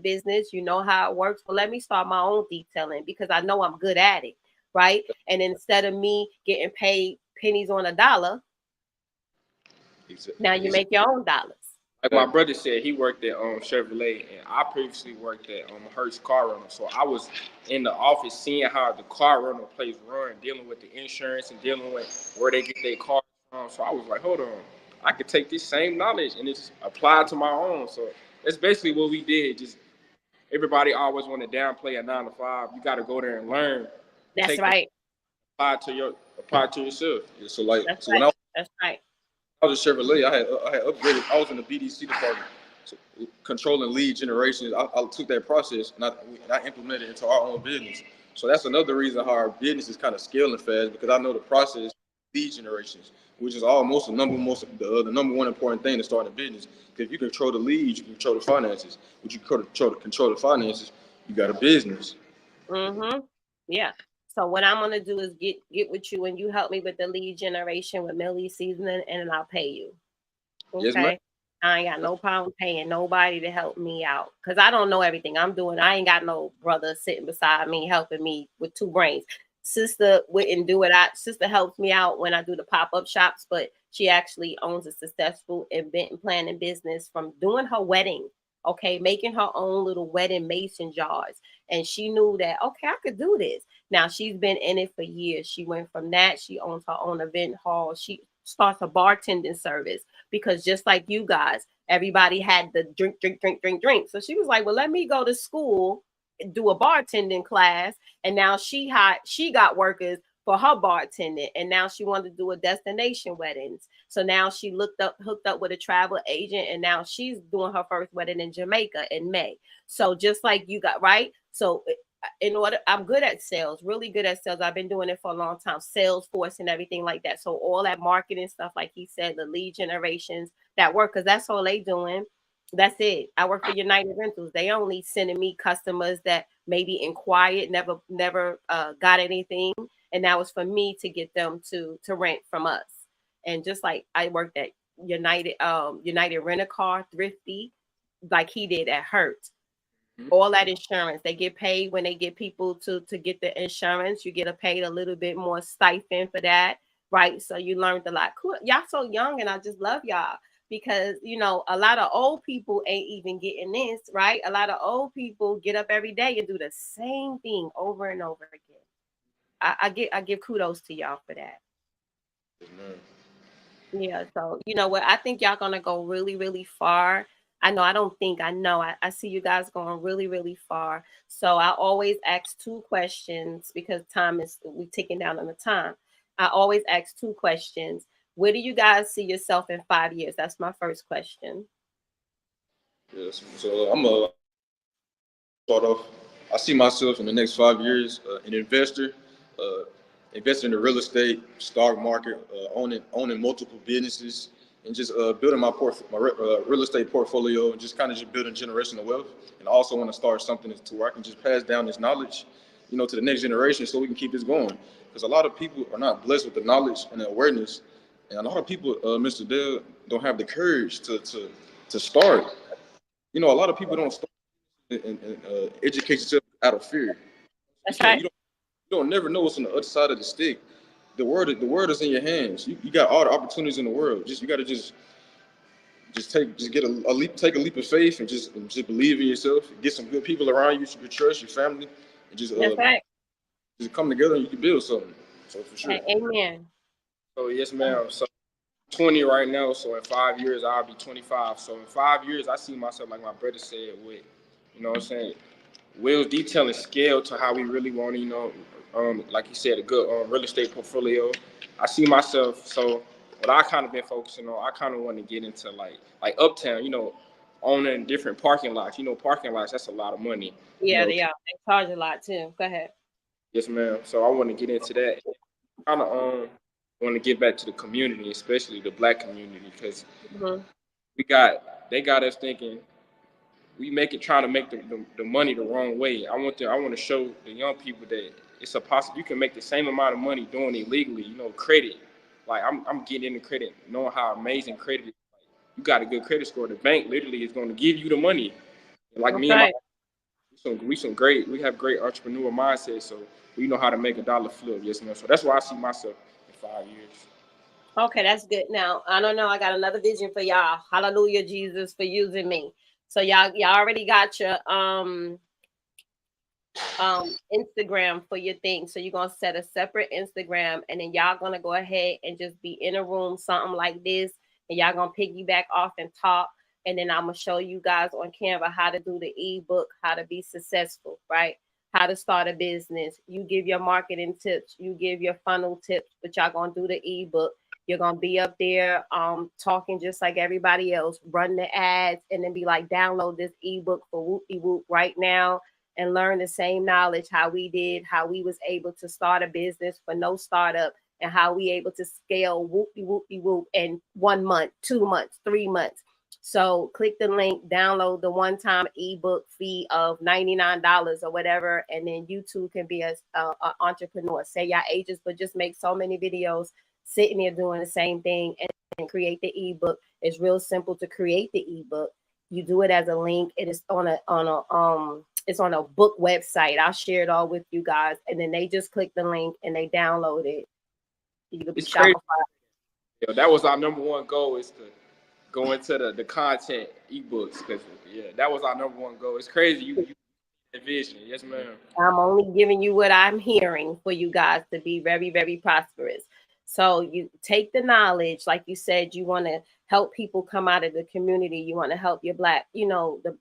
business, you know how it works. Well, let me start my own detailing because I know I'm good at it, right? And instead of me getting paid pennies on a dollar, now you make your own dollars. Like my brother said, he worked at Chevrolet, and I previously worked at Hertz Car Rental. So I was in the office seeing how the car rental place run, dealing with the insurance and dealing with where they get their cars from. So I was like, hold on, I could take this same knowledge and just apply it to my own. So that's basically what we did. Just everybody always want to downplay a 9 to 5. You got to go there and learn. That's right. Apply it to yourself. Yeah, so like, that's so right. when That's right. I was at Chevrolet, I had upgraded. I was in the BDC department, so controlling lead generation. I took that process and I implemented it into our own business. So that's another reason how our business is kind of scaling fast because I know the process lead generations, which is almost the number one important thing to start a business. Because if you control the leads, you control the finances. If you control the finances, you got a business. Yeah. So what I'm gonna do is get with you and you help me with the lead generation with Millie seasoning, and then I'll pay you. Okay. Yes, ma'am. I ain't got no problem paying nobody to help me out because I don't know everything I'm doing. I ain't got no brother sitting beside me helping me with 2 brains. Sister wouldn't do it. Sister helps me out when I do the pop-up shops, but she actually owns a successful event and planning business from doing her wedding. Okay, making her own little wedding mason jars. And she knew that, okay, I could do this. Now she's been in it for years. She went from that. She owns her own event hall. She starts a bartending service because just like you guys, everybody had the drink, drink, drink, drink, drink. So she was like, well, let me go to school, do a bartending class. And now she got workers for her bartending. And now she wanted to do a destination weddings. So now she hooked up with a travel agent, and now she's doing her first wedding in Jamaica in May. So just like you got, right? So I'm good at sales, really good at sales. I've been doing it for a long time, Salesforce and everything like that. So all that marketing stuff, like he said, the lead generations that work, because that's all they doing. That's it. I work for United Rentals. They only sending me customers that maybe inquired, never got anything, and that was for me to get them to rent from us. And just like I worked at United Rent a Car, Thrifty, like he did at Hertz. All that insurance, they get paid when they get people to get the insurance. You get paid a little bit more stipend for that, right? So you learned a lot. Cool. Y'all so young, and I just love y'all because a lot of old people ain't even getting this, right? A lot of old people get up every day and do the same thing over and over again. I give kudos to y'all for that. Yeah, so you know what? I think y'all gonna go really, really far. I know, I don't think, I know. I see you guys going really, really far. So I always ask two questions because time is we ticking down on the time. I always ask two questions. Where do you guys see yourself in 5 years? That's my first question. Yes. So start off. I see myself in the next 5 years, an investor, uh, investing in the real estate, stock market, owning multiple businesses, and just building my real estate portfolio, and just kind of just building generational wealth. And I also want to start something to where I can just pass down this knowledge, to the next generation, so we can keep this going. Because a lot of people are not blessed with the knowledge and the awareness, and a lot of people, Mr. Dale, don't have the courage to start. A lot of people don't start and educate yourself out of fear. You That's can't. right. You don't never know what's on the other side of the stick. The word is in your hands. You got all the opportunities in the world. You got to take a leap of faith and just believe in yourself. Get some good people around you you can trust, your family, and That's right. just come together and you can build something. So for sure. Amen. So yes, ma'am. So 20 right now. So in 5 years, I'll be 25. So in 5 years, I see myself like my brother said with, what I'm saying, Will's detailing scale to how we really want, like you said, a good real estate portfolio. I see myself. So what I kind of been focusing on, I kind of want to get into like uptown, owning different parking lots. Parking lots, that's a lot of money. You Yeah, know, they charge a lot too. Go ahead. yes, ma'am. So I want to get into that. Kind of want to get back to the community, especially the black community, because Hmm. they got us thinking we make it trying to make the money the wrong way. I want to show the young people that it's a possible you can make the same amount of money doing it legally. Credit. Like I'm getting into credit, knowing how amazing credit is. You got a good credit score. The bank literally is going to give you the money. Like That's me and my right. we have great entrepreneur mindset, so we know how to make a dollar flip. Yes, ma'am. So that's why I see myself in 5 years. Okay, that's good. Now, I don't know. I got another vision for y'all. Hallelujah, Jesus, for using me. So y'all already got your Instagram for your thing. So you're gonna set a separate Instagram, and then y'all gonna go ahead and just be in a room, something like this, and y'all gonna piggyback off and talk. And then I'm gonna show you guys on Canva how to do the ebook, how to be successful, right? How to start a business. You give your marketing tips, you give your funnel tips, but y'all gonna do the ebook. You're gonna be up there talking just like everybody else, run the ads, and then be like, download this ebook for whoopie whoop right now and learn the same knowledge how we did, how we was able to start a business for no startup, and how we able to scale whoopie whoopie whoop in 1 month, 2 months, 3 months. So click the link, download the one-time ebook fee of $99 or whatever, and then you too can be a entrepreneur. Say your ages, but just make so many videos sitting there doing the same thing and create the ebook. It's real simple to create the ebook. You do it as a link. It is on a it's on a book website. I'll share it all with you guys. And then they just click the link and they download it. You could be It's crazy. Shopify. That was our number one goal is to go into the content ebooks because that was our number one goal. It's crazy you vision. Yes, ma'am. I'm only giving you what I'm hearing for you guys to be very, very prosperous. So you take the knowledge, like you said, you want to help people come out of the community. You want to help your black, the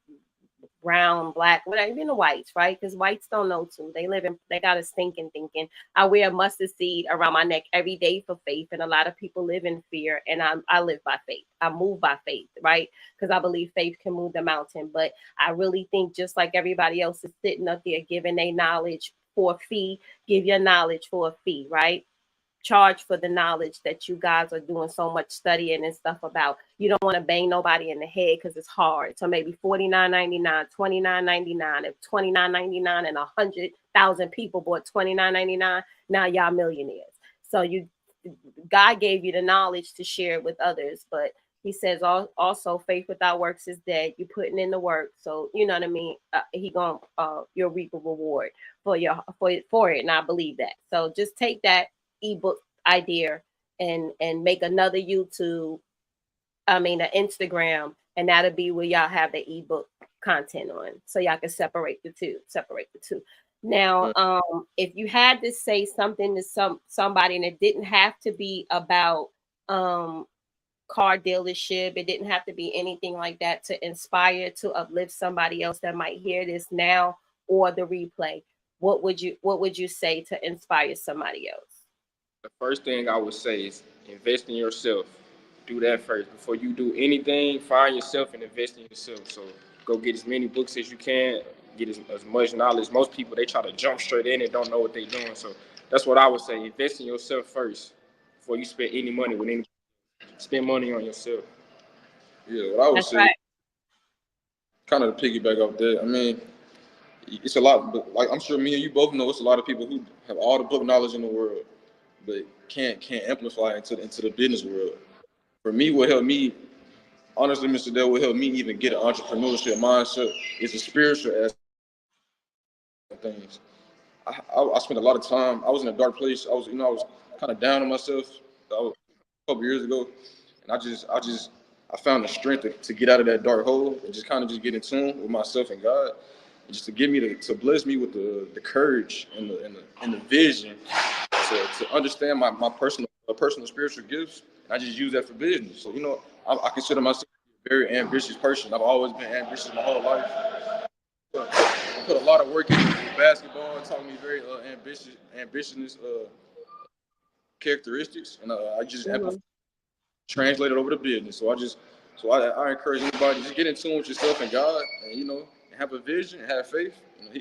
brown, black, whatever, even the whites, right? Because whites don't know too. They got a stinking thinking. I wear a mustard seed around my neck every day for faith, and a lot of people live in fear. And I live by faith. I move by faith, right? Because I believe faith can move the mountain. But I really think just like everybody else is sitting up there giving their knowledge for a fee, give your knowledge for a fee, right? Charge for the knowledge that you guys are doing so much studying and stuff about. You don't want to bang nobody in the head because it's hard. So maybe $49.99, $29.99. If $29.99 and 100,000 people bought $29.99, now y'all millionaires. So God gave you the knowledge to share with others, but he says also faith without works is dead. You're putting in the work, so you know what I mean. He gonna you'll reap a reward for it, and I believe that. So just take that ebook idea and make another YouTube, I mean an Instagram, and that'll be where y'all have the ebook content on. So y'all can separate the two. Separate the two. Now, if you had to say something to somebody and it didn't have to be about car dealership. It didn't have to be anything like that, to inspire, to uplift somebody else that might hear this now or the replay. What would you say to inspire somebody else? The first thing I would say is invest in yourself. Do that first before you do anything. Find yourself and invest in yourself. So go get as many books as you can. Get as much knowledge. Most people, they try to jump straight in and don't know what they're doing. So that's what I would say. Invest in yourself first before you spend any money with any. Spend money on yourself. Yeah, what I would That's say, right. kind of to piggyback off that. I mean, it's a lot, but like I'm sure me and you both know, it's a lot of people who have all the book knowledge in the world, but can't amplify into the business world. For me, what helped me, honestly, Mr. Dell, what helped me even get an entrepreneurship mindset is the spiritual aspect of things. I spent a lot of time. I was in a dark place. I was kind of down on myself. A couple years ago, and I found the strength to get out of that dark hole and just kind of just get in tune with myself and God, and just to give me to bless me with the courage and the vision to understand my personal spiritual gifts. And I just use that for business. So I consider myself a very ambitious person. I've always been ambitious my whole life. I put a lot of work into basketball. It taught me very ambitious characteristics, and I just Hmm. translated over to business. So I encourage anybody, just get in tune with yourself and God, and have a vision and have faith.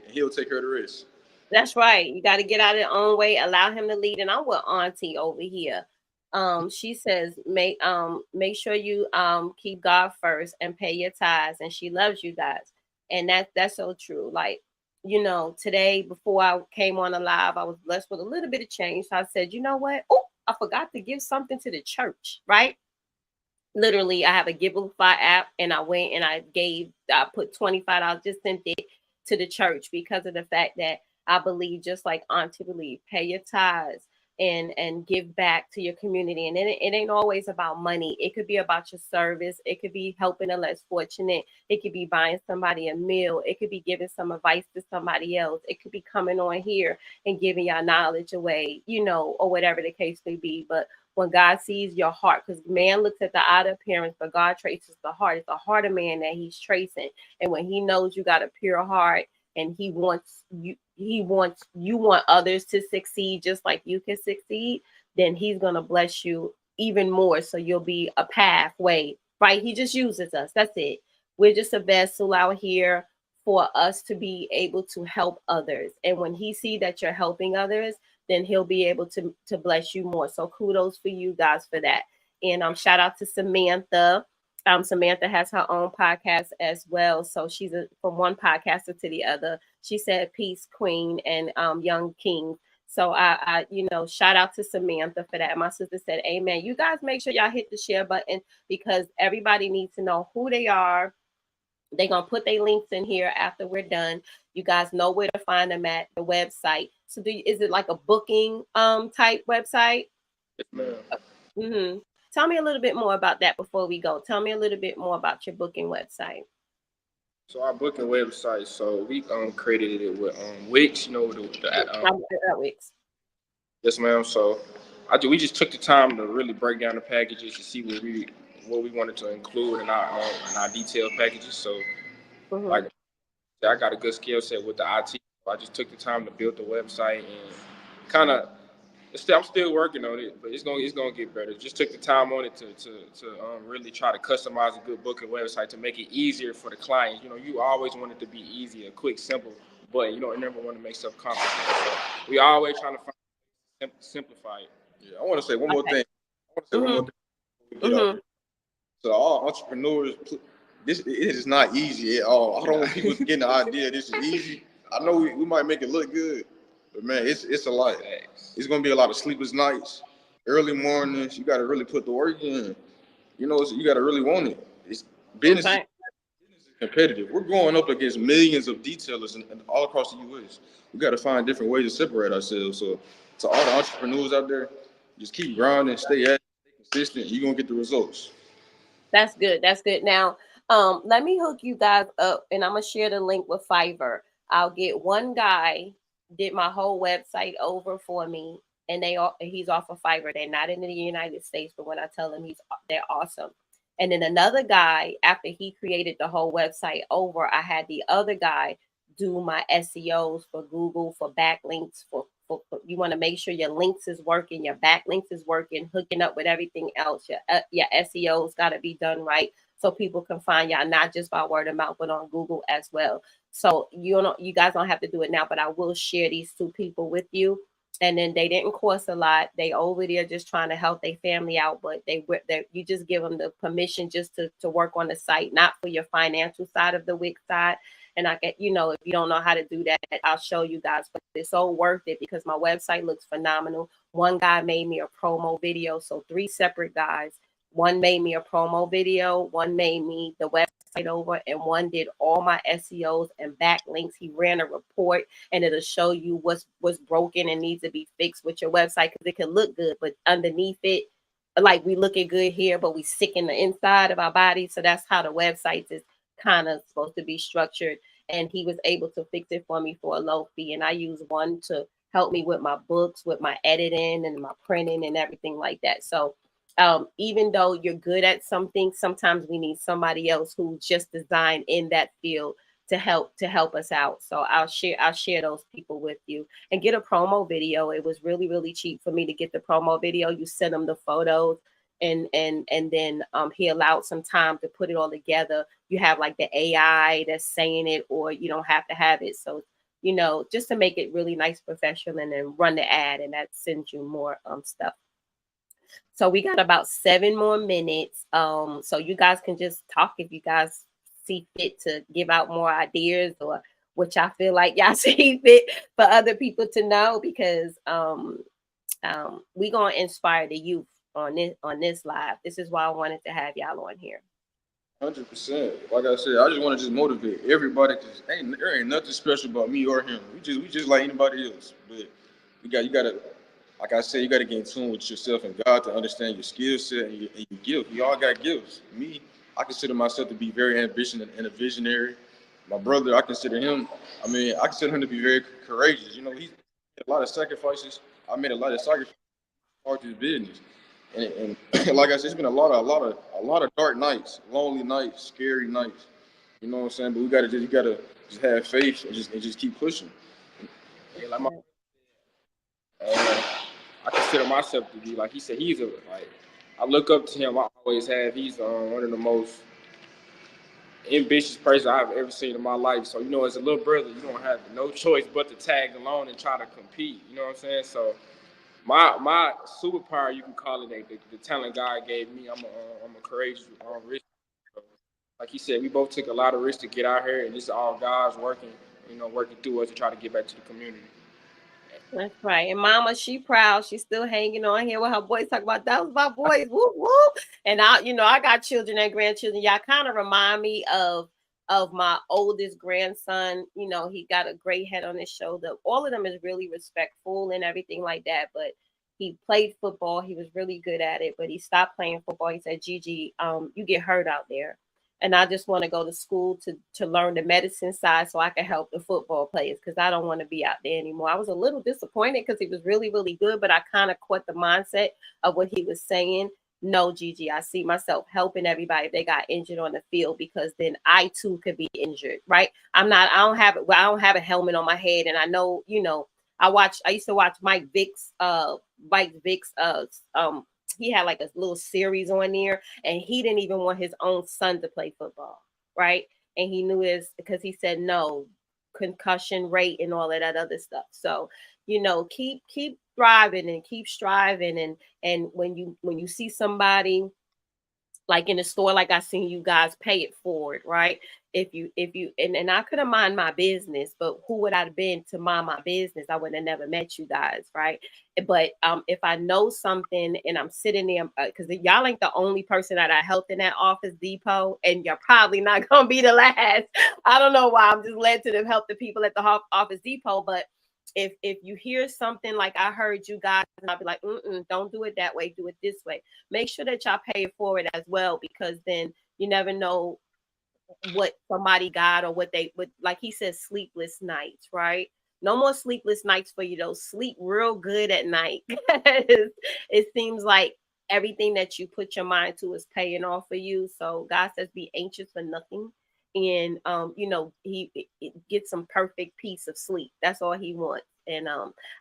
He'll take care of the rest. That's right. You got to get out of your own way, allow him to lead. And I'm with Auntie over here. She says make sure you keep God first and pay your tithes. And she loves you guys. And that's so true. Like, today before I came on the live, I was blessed with a little bit of change. So I said, you know what? Oh, I forgot to give something to the church, right? Literally, I have a Givelify app, and I went and I put $25, just sent it to the church, because of the fact that I believe, just like Auntie believe, pay your tithes and give back to your community. And it ain't always about money. It could be about your service. It could be helping the less fortunate. It could be buying somebody a meal. It could be giving some advice to somebody else. It could be coming on here and giving your knowledge away, or whatever the case may be. But when God sees your heart, because man looks at the outer appearance, but God traces the heart. It's the heart of man that he's tracing. And when he knows you got a pure heart, and you want others to succeed just like you can succeed, then he's gonna bless you even more. So you'll be a pathway, right? He just uses us. That's it. We're just a vessel out here for us to be able to help others. And when he see that you're helping others, then he'll be able to bless you more. So kudos for you guys for that. And shout out to Samantha. Samantha has her own podcast as well. So she's from one podcaster to the other. She said, "Peace, Queen," and Young King. So shout out to Samantha for that. My sister said, "Amen." You guys make sure y'all hit the share button, because everybody needs to know who they are. They're going to put their links in here after we're done. You guys know where to find them at the website. So is it like a booking type website? Yes, ma'am. Mm-hmm. Tell me a little bit more about that before we go. Tell me a little bit more about your booking website. So our booking website. So we created it with Wix. Wix. Yes, ma'am. So we just took the time to really break down the packages to see what we wanted to include in our detailed packages. So Mm-hmm. like I got a good skill set with the IT. So I just took the time to build the website and kind of. I'm still working on it, but it's gonna get better. Just took the time on it to really try to customize a good booking website to make it easier for the clients. You always want it to be easy, quick, simple, but you never want to make stuff complicated. So we always trying to simplify it. Yeah, I want to say one more Okay. thing. I want to say one more Mm-hmm. thing before we get off Mm-hmm. here. So all entrepreneurs, it is not easy at all. I don't want people getting the idea this is easy. I know we might make it look good, but man, it's a lot. It's gonna be a lot of sleepless nights, early mornings. You got to really put the work in. You got to really want it. It's That's business is right. competitive. We're going up against millions of detailers and all across the U.S. We got to find different ways to separate ourselves. So to all the entrepreneurs out there, just keep grinding, stay at it, stay consistent. You're gonna get the results. That's good. That's good. Now, let me hook you guys up, and I'm gonna share the link with Fiverr. I'll get one guy did my whole website over for me, and he's off of Fiverr. They're not in the United States, but when I tell them they're awesome. And then another guy, after he created the whole website over, I had the other guy do my SEOs for Google, for backlinks, for you want to make sure your links is working, your backlinks is working, hooking up with everything else. Your SEOs got to be done right so people can find y'all not just by word of mouth, but on Google as well. So you guys don't have to do it now, but I will share these two people with you. And then they didn't cost a lot. They over there just trying to help their family out, but you just give them the permission just to work on the site, not for your financial side of the Wix side. And I get, if you don't know how to do that, I'll show you guys. But it's so worth it because my website looks phenomenal. One guy made me a promo video, so 3 separate guys. One made me a promo video, one made me the website over, and one did all my SEOs and backlinks. He ran a report, and it'll show you what's broken and needs to be fixed with your website, because it can look good, but underneath it, like we looking good here, but we sick in the inside of our body. So that's how the websites is kind of supposed to be structured. And he was able to fix it for me for a low fee. And I use one to help me with my books, with my editing and my printing and everything like that. So even though you're good at something, sometimes we need somebody else who's just designed in that field to help us out. So I'll share those people with you and get a promo video. It was really, really cheap for me to get the promo video. You send them the photos, and then he allowed some time to put it all together. You have like the AI that's saying it, or you don't have to have it. So just to make it really nice, professional, and then run the ad, and that sends you more stuff. So we got about 7 more minutes. So you guys can just talk if you guys see fit to give out more ideas, or which I feel like y'all see fit for other people to know, because we gonna inspire the youth on this live. This is why I wanted to have y'all on here. 100%. Like I said, I just want to just motivate everybody, because there ain't nothing special about me or him. We just like anybody else. But you gotta, like I said, you gotta get in tune with yourself and God to understand your skill set and your gift. We all got gifts. Me, I consider myself to be very ambitious and a visionary. My brother, I consider him to be very courageous. He made a lot of sacrifices. I made a lot of sacrifices for this business. And like I said, it's been a lot of dark nights, lonely nights, scary nights. You know what I'm saying? But you gotta just have faith and just keep pushing. Yeah, I consider myself to be, like he said, I look up to him. I always have. He's one of the most ambitious person I've ever seen in my life. So as a little brother, you don't have no choice but to tag along and try to compete. You know what I'm saying? So my superpower, you can call it, the talent God gave me. I'm a courageous risk. So, like he said, we both took a lot of risks to get out here, and this is all God's working through us to try to get back to the community. That's right. And Mama, she proud. She's still hanging on here with her boys. Talk about that was my boys. Whoop whoop. And I got children and grandchildren. Y'all kind of remind me of my oldest grandson. He got a gray head on his shoulder. All of them is really respectful and everything like that. But he played football. He was really good at it. But he stopped playing football. He said, Gigi, you get hurt out there. And I just want to go to school to learn the medicine side so I can help the football players, because I don't want to be out there anymore. I was a little disappointed because he was really, really good, but I kind of caught the mindset of what he was saying. No, Gigi, I see myself helping everybody if they got injured on the field, because then I too could be injured, right? I don't have a helmet on my head, and I know, I used to watch Mike Vick's he had like a little series on there, and he didn't even want his own son to play football, right? And he knew this because he said no, concussion rate and all of that other stuff. So keep thriving and keep striving, and when you see somebody like in the store, like I seen you guys pay it forward, right? If you and I could have mind my business, but who would I have been to mind my business? I would have never met you guys, right? But if I know something and I'm sitting there, because y'all ain't the only person that I helped in that Office Depot, and you're probably not gonna be the last. I don't know why I'm just led to help the people at the Office Depot, but if you hear something like I heard you guys, and I'll be like, don't do it that way, do it this way. Make sure that y'all pay it forward as well, because then you never know what somebody got, or what they would, like he says, sleepless nights, right? No more sleepless nights for you though. Sleep real good at night. It seems like everything that you put your mind to is paying off for you. So God says, be anxious for nothing. And he gets some perfect peace of sleep. That's all he wants. And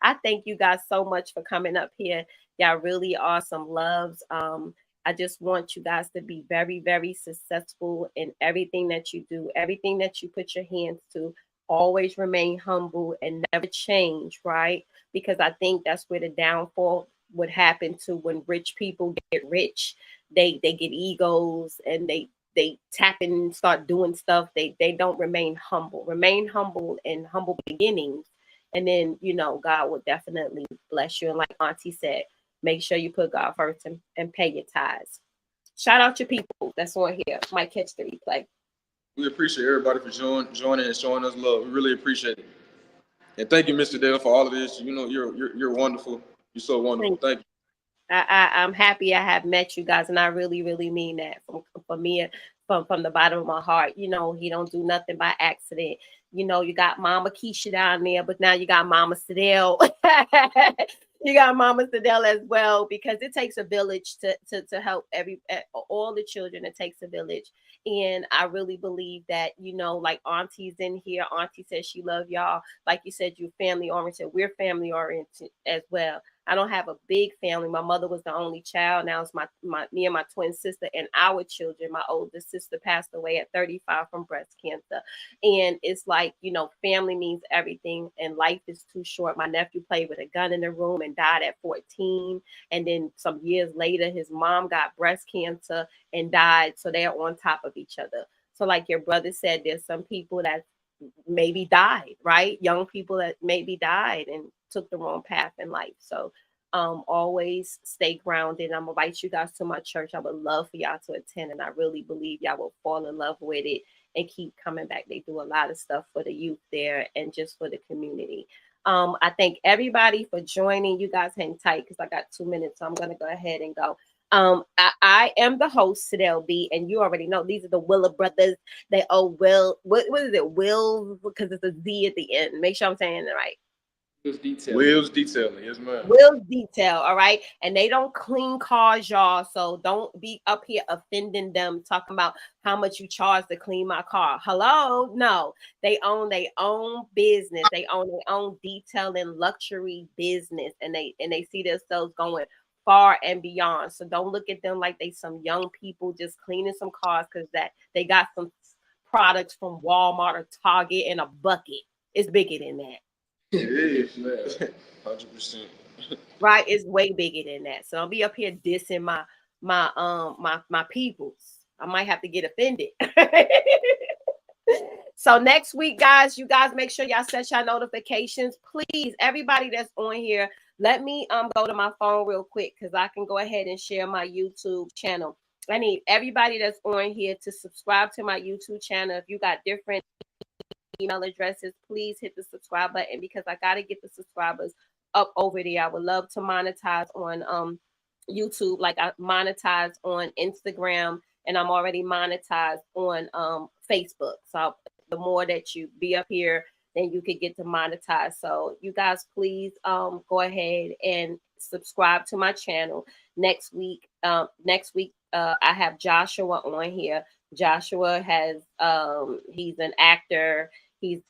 I thank you guys so much for coming up here. Y'all really are some loves. I just want you guys to be very, very successful in everything that you do, everything that you put your hands to. Always remain humble and never change, right? Because I think that's where the downfall would happen to when rich people get rich. They get egos and they tap in and start doing stuff. They don't remain humble. Remain humble in humble beginnings. And then, God will definitely bless you. And like Auntie said, make sure you put God first and pay your tithes. Shout out your people that's on here. Might catch the replay. We appreciate everybody for joining and showing us love. We really appreciate it. And thank you, Mr. Dale, for all of this. You know, you're wonderful. You're so wonderful. Thank you. I'm happy I have met you guys, and I really, really mean that from me, from the bottom of my heart. He don't do nothing by accident. You got Mama Keisha down there, but now you got Mama Sadell. You got Mama Sadell as well, because it takes a village to help all the children. It takes a village. And I really believe that, like Auntie's in here. Auntie says she love y'all. Like you said, you're family oriented. We're family oriented as well. I don't have a big family. My mother was the only child. Now it's me and my twin sister and our children. My oldest sister passed away at 35 from breast cancer. And it's like, family means everything, and life is too short. My nephew played with a gun in the room and died at 14. And then some years later, his mom got breast cancer and died. So they're on top of each other. So like your brother said, there's some people that maybe died, right? Young people that maybe died and took the wrong path in life. So always stay grounded. I'm gonna invite you guys to my church. I would love for y'all to attend, and I really believe y'all will fall in love with it and keep coming back. They do a lot of stuff for the youth there and just for the community. I thank everybody for joining. You guys hang tight because I got 2 minutes, so I'm gonna go ahead and go. I am the host, Sadell B, and you already know these are the Wheeler brothers. They Will. What is it? Will, because it's a Z at the end. Make sure I'm saying it right. Wheels detailing, yes, ma'am. Wheels detail, all right. And they don't clean cars, y'all. So don't be up here offending them, talking about how much you charge to clean my car. Hello, no, they own their own business. They own their own detailing luxury business, and they see themselves going far and beyond. So don't look at them like they some young people just cleaning some cars because that they got some products from Walmart or Target in a bucket. It's bigger than that. It is, man. 100%. Right, it's way bigger than that. So don't be up here dissing my peoples. I might have to get offended. So next week, guys, you guys make sure y'all set your notifications. Please, everybody that's on here, let me go to my phone real quick because I can go ahead and share my YouTube channel. I need everybody that's on here to subscribe to my YouTube channel. If you got different email addresses, please hit the subscribe button because I got to get the subscribers up over there. I would love to monetize on YouTube, like I monetize on Instagram, and I'm already monetized on Facebook. So the more that you be up here, then you could get to monetize. So you guys, please go ahead and subscribe to my channel. Next week, I have Joshua on here. Joshua has he's an actor. He's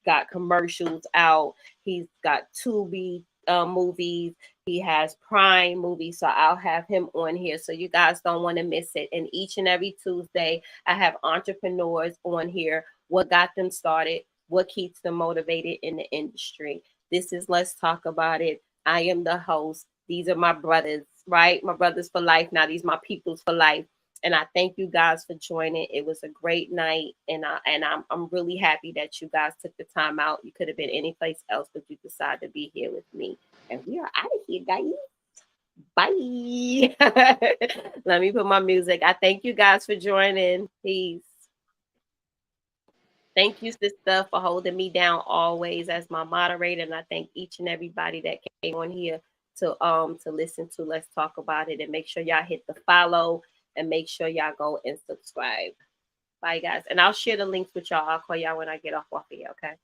got commercials out. He's got Tubi movies. He has Prime movies. So I'll have him on here. So you guys don't want to miss it. And each and every Tuesday, I have entrepreneurs on here. What got them started? What keeps them motivated in the industry? This is Let's Talk About It. I am the host. These are my brothers, right? My brothers for life. Now these my peoples for life. And I thank you guys for joining. It was a great night, and I'm really happy that you guys took the time out. You could have been any place else, but you decided to be here with me. And we are out of here, guys. Bye. Let me put my music. I thank you guys for joining. Peace. Thank you, sister, for holding me down always as my moderator. And I thank each and everybody that came on here to listen to Let's Talk About It. And make sure y'all hit the follow. And make sure y'all go and subscribe. Bye, guys. And I'll share the links with y'all. I'll call y'all when I get off of here, okay?